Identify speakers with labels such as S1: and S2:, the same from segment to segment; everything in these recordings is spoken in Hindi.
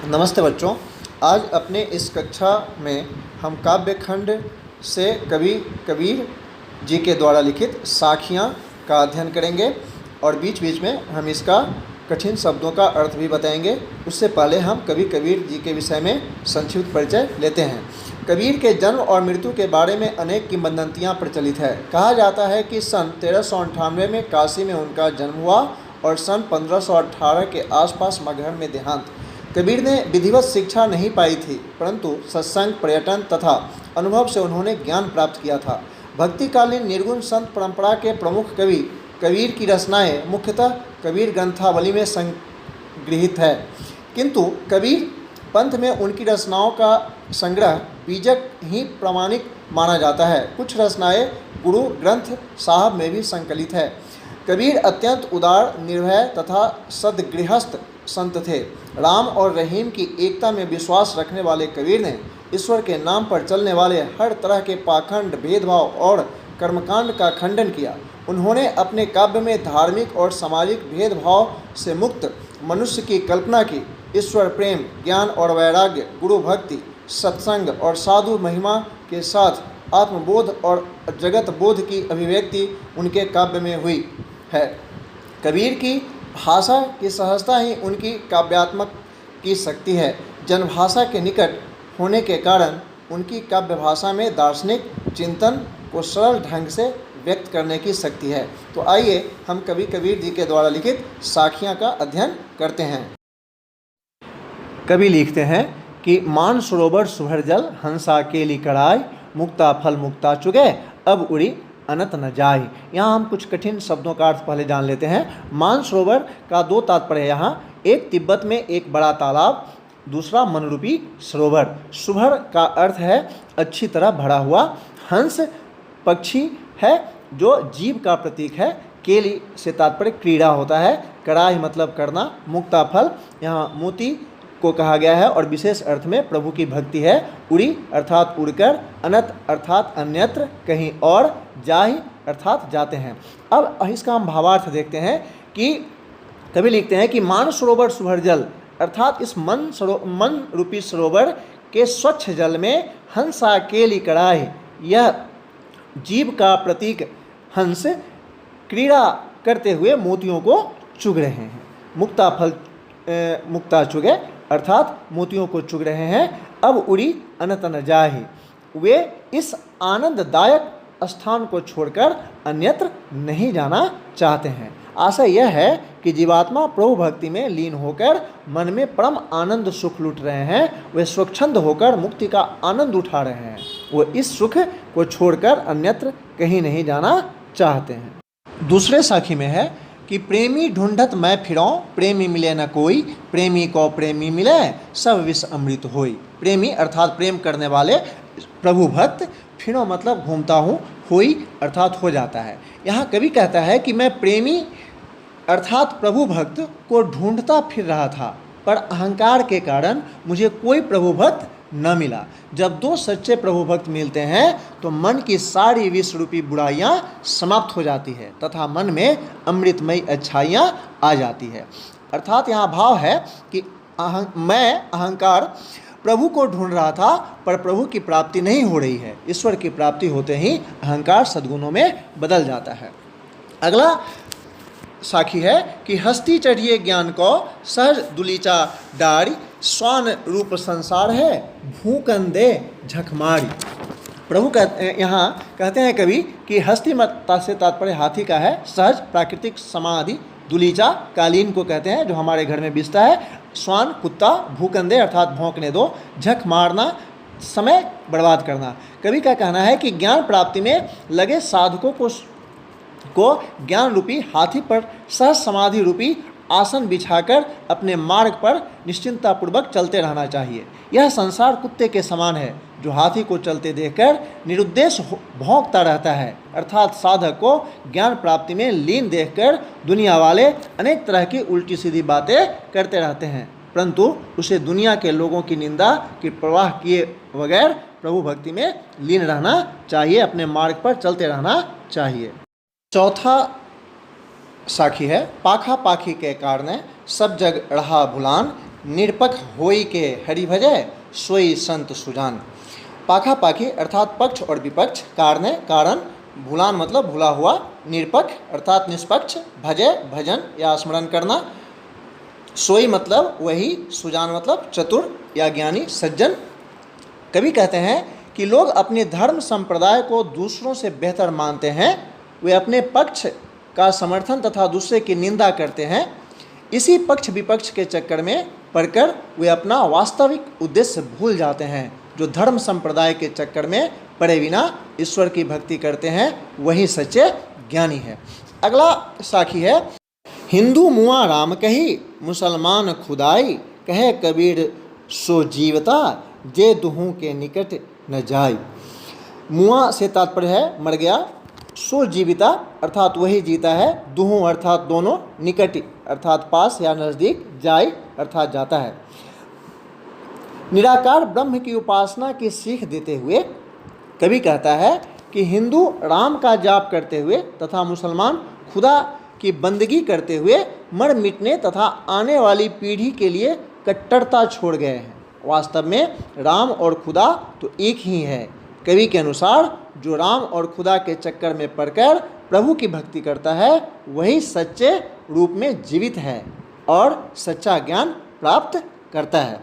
S1: नमस्ते बच्चों। आज अपने इस कक्षा में हम काव्य खंड से कवि कबीर जी के द्वारा लिखित साखियाँ का अध्ययन करेंगे और बीच बीच में हम इसका कठिन शब्दों का अर्थ भी बताएंगे। उससे पहले हम कवि कबीर जी के विषय में संक्षिप्त परिचय लेते हैं। कबीर के जन्म और मृत्यु के बारे में अनेक किंवदंतियाँ प्रचलित है। कहा जाता है कि सन 1398 में काशी में उनका जन्म हुआ और सन 1518 के आसपास मगहर में देहांत। कबीर ने विधिवत शिक्षा नहीं पाई थी, परंतु सत्संग, पर्यटन तथा अनुभव से उन्होंने ज्ञान प्राप्त किया था। भक्तिकालीन निर्गुण संत परंपरा के प्रमुख कवि कबीर की रचनाएं मुख्यतः कबीर ग्रंथावली में संग्रहित है, किंतु कबीर पंथ में उनकी रचनाओं का संग्रह बीजक ही प्रामाणिक माना जाता है। कुछ रचनाएं गुरु ग्रंथ साहब में भी संकलित है। कबीर अत्यंत उदार, निर्भय तथा सद्गृहस्थ संत थे। राम और रहीम की एकता में विश्वास रखने वाले कबीर ने ईश्वर के नाम पर चलने वाले हर तरह के पाखंड, भेदभाव और कर्मकांड का खंडन किया। उन्होंने अपने काव्य में धार्मिक और सामाजिक भेदभाव से मुक्त मनुष्य की कल्पना की। ईश्वर प्रेम, ज्ञान और वैराग्य, गुरु भक्ति, सत्संग और साधु महिमा के साथ आत्मबोध और जगत बोध की अभिव्यक्ति उनके काव्य में हुई है। कबीर की भाषा की सहजता ही उनकी काव्यात्मक की शक्ति है। जनभाषा के निकट होने के कारण उनकी काव्य भाषा में दार्शनिक चिंतन को सरल ढंग से व्यक्त करने की शक्ति है। तो आइए हम कवि कबीर जी के द्वारा लिखित साखियाँ का अध्ययन करते हैं। कवि लिखते हैं कि मान सरोवर सुभर जल, हंसा केली कड़ाई, मुक्ता फल मुक्ता चुगे, अब उड़ी अनंत न जाए। यहाँ हम कुछ कठिन शब्दों का अर्थ पहले जान लेते हैं। मानसरोवर का दो तात्पर्य यहाँ, एक तिब्बत में एक बड़ा तालाब, दूसरा मनरूपी सरोवर। सुभर का अर्थ है अच्छी तरह भरा हुआ। हंस पक्षी है जो जीव का प्रतीक है। केली से तात्पर्य क्रीड़ा होता है। कड़ाही मतलब करना। मुक्ता फल यहाँ मोती को कहा गया है और विशेष अर्थ में प्रभु की भक्ति है। उड़ी अर्थात उड़कर, अनत अर्थात अन्यत्र, कहीं और, जाहि अर्थात जाते हैं। अब इसका हम भावार्थ देखते हैं कि कवि लिखते हैं कि मान सरोवर सुभर जल, अर्थात इस मन रूपी सरोवर के स्वच्छ जल में हंसा केली कड़ाही, यह जीव का प्रतीक हंस क्रीड़ा करते हुए मोतियों को चुग रहे हैं। मुक्ता फल मुक्ता चुगे अर्थात मोतियों को चुग रहे हैं। अब उड़ी अनंत न जाहि, वे इस आनंददायक स्थान को छोड़कर अन्यत्र नहीं जाना चाहते हैं। आशय यह है कि जीवात्मा प्रभु भक्ति में लीन होकर मन में परम आनंद सुख लूट रहे हैं। वे स्वच्छंद होकर मुक्ति का आनंद उठा रहे हैं। वो इस सुख को छोड़कर अन्यत्र कहीं नहीं जाना चाहते हैं। दूसरे साखी में है कि प्रेमी ढूंढत मैं फिरौं, प्रेमी मिले न कोई, प्रेमी को प्रेमी मिले, सब विष अमृत होई। प्रेमी अर्थात प्रेम करने वाले, प्रभु भक्त, फिरौं मतलब घूमता हूँ, होई अर्थात हो जाता है। यहाँ कवि कहता है कि मैं प्रेमी अर्थात प्रभु भक्त को ढूंढता फिर रहा था, पर अहंकार के कारण मुझे कोई प्रभु भक्त न मिला। जब दो सच्चे प्रभु भक्त मिलते हैं तो मन की सारी विष रूपी बुराइयां समाप्त हो जाती है तथा मन में अमृतमयी अच्छाइयां आ जाती है। अर्थात यहाँ भाव है कि मैं अहंकार प्रभु को ढूंढ रहा था, पर प्रभु की प्राप्ति नहीं हो रही है। ईश्वर की प्राप्ति होते ही अहंकार सद्गुणों में बदल जाता है। अगला साखी है कि हस्ती चढ़िए ज्ञान को, सहज दुलीचा डारी, स्वान रूप संसार है, भूकन दे झकमारी। प्रभु यहाँ कहते हैं कवि कि हस्ती मत्ता से तात्पर्य हाथी का है। सहज प्राकृतिक समाधि, दुलीचा कालीन को कहते हैं जो हमारे घर में बिछता है, स्वान कुत्ता, भूकंदे अर्थात भौंकने दो, झक मारना समय बर्बाद करना। कवि का कहना है कि ज्ञान प्राप्ति में लगे साधकों को ज्ञान रूपी हाथी पर सहज समाधि रूपी आसन बिछाकर अपने मार्ग पर निश्चिंतापूर्वक चलते रहना चाहिए। यह संसार कुत्ते के समान है जो हाथी को चलते देखकर निरुद्देश भौंकता रहता है। अर्थात साधक को ज्ञान प्राप्ति में लीन देखकर दुनिया वाले अनेक तरह की उल्टी सीधी बातें करते रहते हैं, परंतु उसे दुनिया के लोगों की निंदा की परवाह किए बगैर प्रभु भक्ति में लीन रहना चाहिए, अपने मार्ग पर चलते रहना चाहिए। चौथा साखी है पाखा पाखी के कारण सब जग रहा भुलान, निरपक्ष होई के हरि भजय सोई संत सुजान। पाखा पाखी अर्थात पक्ष और विपक्ष, कारणे कारण, भूलान मतलब भूला हुआ, निरपक्ष अर्थात निष्पक्ष, भजय भजन या स्मरण करना, सोई मतलब वही, सुजान मतलब चतुर या ज्ञानी सज्जन। कवि कहते हैं कि लोग अपने धर्म संप्रदाय को दूसरों से बेहतर मानते हैं, वे अपने पक्ष का समर्थन तथा दूसरे की निंदा करते हैं। इसी पक्ष विपक्ष के चक्कर में पड़कर वे अपना वास्तविक उद्देश्य भूल जाते हैं। जो धर्म संप्रदाय के चक्कर में पड़े बिना ईश्वर की भक्ति करते हैं वही सच्चे ज्ञानी है। अगला साखी है, हिंदू मुआ राम कही मुसलमान खुदाई, कहे कबीर सो जीवता जे दुहू के निकट न जाय। मुआ से तात्पर्य है मर गया, सो जीविता अर्थात वही जीता है, दुहू अर्थात दोनों, निकट अर्थात पास या नज़दीक, जाय अर्थात जाता है। निराकार ब्रह्म की उपासना की सीख देते हुए कवि कहता है कि हिंदू राम का जाप करते हुए तथा मुसलमान खुदा की बंदगी करते हुए मर मिटने तथा आने वाली पीढ़ी के लिए कट्टरता छोड़ गए हैं। वास्तव में राम और खुदा तो एक ही है। कवि के अनुसार जो राम और खुदा के चक्कर में पड़कर प्रभु की भक्ति करता है वही सच्चे रूप में जीवित है और सच्चा ज्ञान प्राप्त करता है।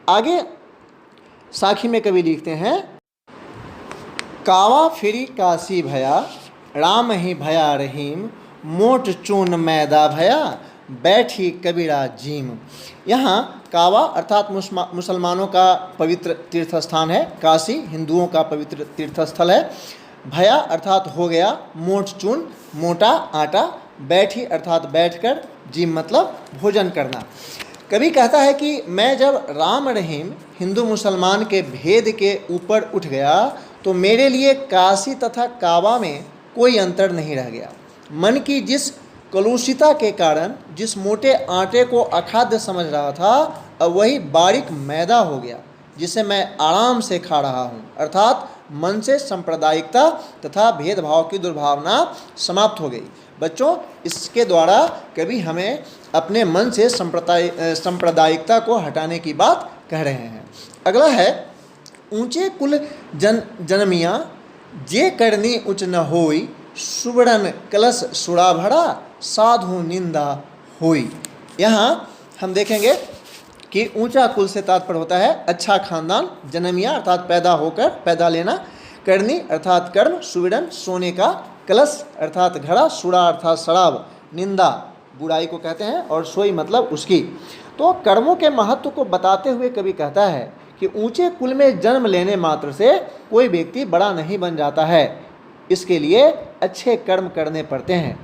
S1: आगे साखी में कवि लिखते हैं, कावा फिरी काशी भया राम ही भया रहीम, मोट चून मैदा भया बैठी कबीरा जीम। यहाँ कावा अर्थात मुसलमानों का पवित्र तीर्थ स्थान है, काशी हिंदुओं का पवित्र तीर्थ स्थल है। भया अर्थात हो गया, मोट चून मोटा आटा, बैठी अर्थात बैठकर, जीम मतलब भोजन करना। कवि कहता है कि मैं जब राम रहीम हिंदू मुसलमान के भेद के ऊपर उठ गया तो मेरे लिए काशी तथा काबा में कोई अंतर नहीं रह गया। मन की जिस कलुषिता के कारण जिस मोटे आटे को अखाद्य समझ रहा था अब वही बारीक मैदा हो गया जिसे मैं आराम से खा रहा हूँ। अर्थात मन से सांप्रदायिकता तथा भेदभाव की दुर्भावना समाप्त हो गई। बच्चों, इसके द्वारा कवि हमें अपने मन से सांप्रदायिकता को हटाने की बात कह रहे हैं। अगला है, ऊंचे कुल जनमिया जे करनी उच्च न होई, सुवर्ण कलश सुड़ा भरा साधु निंदा होई। यहाँ हम देखेंगे कि ऊंचा कुल से तात्पर्य होता है अच्छा खानदान, जन्मिया अर्थात पैदा होकर, पैदा लेना, करनी अर्थात कर्म, सुवर्ण सोने का, कलश अर्थात घड़ा, सुड़ा अर्थात शराब, निंदा बुराई को कहते हैं और सोई मतलब उसकी। तो कर्मों के महत्व को बताते हुए कवि कहता है कि ऊंचे कुल में जन्म लेने मात्र से कोई व्यक्ति बड़ा नहीं बन जाता है, इसके लिए अच्छे कर्म करने पड़ते हैं।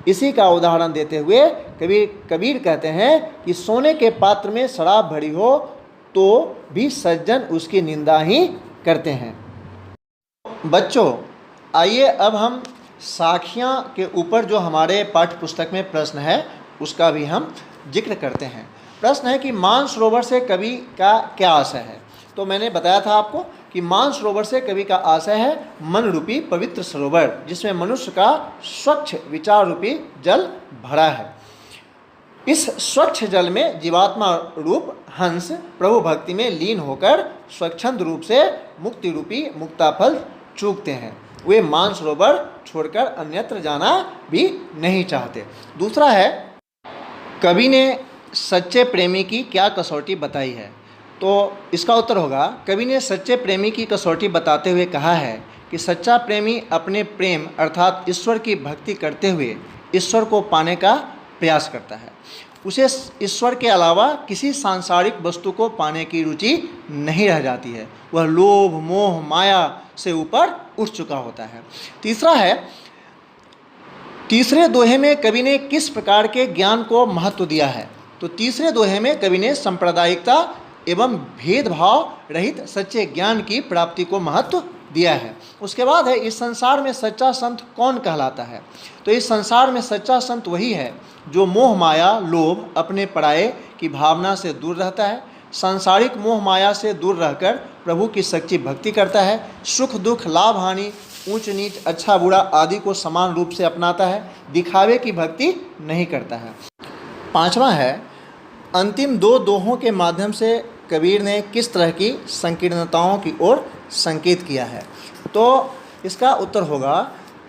S1: इसी का उदाहरण देते हुए कबीर कहते हैं कि सोने के पात्र में शराब भरी हो तो भी सज्जन उसकी निंदा ही करते हैं। बच्चों, आइए अब हम साखियाँ के ऊपर जो हमारे पाठ्य पुस्तक में प्रश्न है उसका भी हम जिक्र करते हैं। प्रश्न है कि मानसरोवर से कवि का क्या आशय है। तो मैंने बताया था आपको कि मानसरोवर से कवि का आशय है मन रूपी पवित्र सरोवर जिसमें मनुष्य का स्वच्छ विचार रूपी जल भरा है। इस स्वच्छ जल में जीवात्मा रूप हंस प्रभु भक्ति में लीन होकर स्वच्छंद रूप से मुक्ति रूपी मुक्ताफल चूकते हैं। वे मानसरोवर छोड़कर अन्यत्र जाना भी नहीं चाहते। दूसरा है, कवि ने सच्चे प्रेमी की क्या कसौटी बताई है। तो इसका उत्तर होगा, कवि ने सच्चे प्रेमी की कसौटी बताते हुए कहा है कि सच्चा प्रेमी अपने प्रेम अर्थात ईश्वर की भक्ति करते हुए ईश्वर को पाने का प्रयास करता है। उसे ईश्वर के अलावा किसी सांसारिक वस्तु को पाने की रुचि नहीं रह जाती है। वह लोभ मोह माया से ऊपर उठ चुका होता है। तीसरा है, तीसरे दोहे में कवि ने किस प्रकार के ज्ञान को महत्व दिया है। तो तीसरे दोहे में कवि ने सांप्रदायिकता एवं भेदभाव रहित सच्चे ज्ञान की प्राप्ति को महत्व दिया है। उसके बाद है, इस संसार में सच्चा संत कौन कहलाता है। तो इस संसार में सच्चा संत वही है जो मोह माया लोभ अपने पराये की भावना से दूर रहता है, सांसारिक मोह माया से दूर रहकर प्रभु की सच्ची भक्ति करता है, सुख दुख लाभ हानि ऊंच नीच अच्छा बुरा आदि को समान रूप से अपनाता है, दिखावे की भक्ति नहीं करता है। पांचवा है, अंतिम दो दोहों के माध्यम से कबीर ने किस तरह की संकीर्णताओं की ओर संकेत किया है? तो इसका उत्तर होगा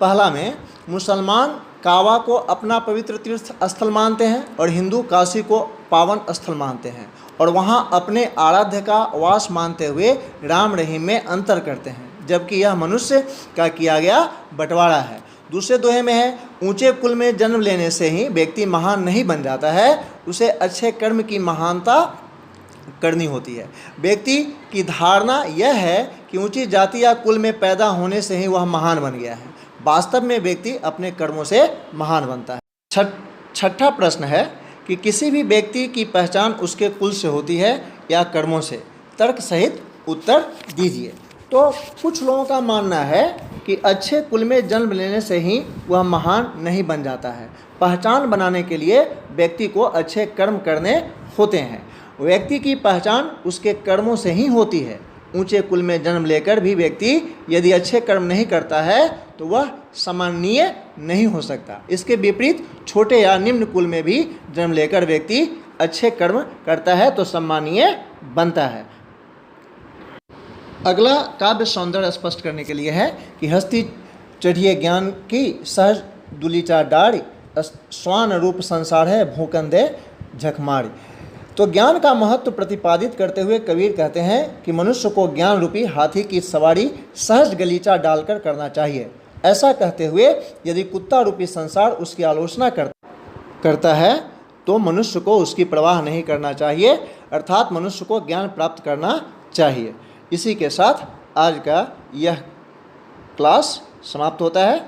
S1: पहला में, मुसलमान काबा को अपना पवित्र तीर्थ स्थल मानते हैं और हिंदू काशी को पावन स्थल मानते हैं और वहाँ अपने आराध्य का वास मानते हुए राम रहीम में अंतर करते हैं, जबकि यह मनुष्य का किया गया बंटवारा है। दूसरे दोहे में है, ऊंचे कुल में जन्म लेने से ही व्यक्ति महान नहीं बन जाता है, उसे अच्छे कर्म की महानता करनी होती है। व्यक्ति की धारणा यह है कि ऊंची जाति या कुल में पैदा होने से ही वह महान बन गया है। वास्तव में व्यक्ति अपने कर्मों से महान बनता है। छठा प्रश्न है कि किसी भी व्यक्ति की पहचान उसके कुल से होती है या कर्मों से? तर्क सहित उत्तर दीजिए। तो कुछ लोगों का मानना है कि अच्छे कुल में जन्म लेने से ही वह महान नहीं बन जाता है। पहचान बनाने के लिए व्यक्ति को अच्छे कर्म करने होते हैं। व्यक्ति की पहचान उसके कर्मों से ही होती है। ऊंचे कुल में जन्म लेकर भी व्यक्ति यदि अच्छे कर्म नहीं करता है तो वह सम्माननीय नहीं हो सकता। इसके विपरीत छोटे या निम्न कुल में भी जन्म लेकर व्यक्ति अच्छे कर्म करता है तो सम्माननीय बनता है। अगला काव्य सौंदर्य स्पष्ट करने के लिए है कि हस्ती चढ़िए ज्ञान की सहज दुलीचा डाड़ी, स्वान रूप संसार है भूकन दे झकमारी। तो ज्ञान का महत्व प्रतिपादित करते हुए कबीर कहते हैं कि मनुष्य को ज्ञान रूपी हाथी की सवारी सहज गलीचा डालकर करना चाहिए। ऐसा कहते हुए यदि कुत्ता रूपी संसार उसकी आलोचना करता है तो मनुष्य को उसकी परवाह नहीं करना चाहिए, अर्थात मनुष्य को ज्ञान प्राप्त करना चाहिए। इसी के साथ आज का यह क्लास समाप्त होता है।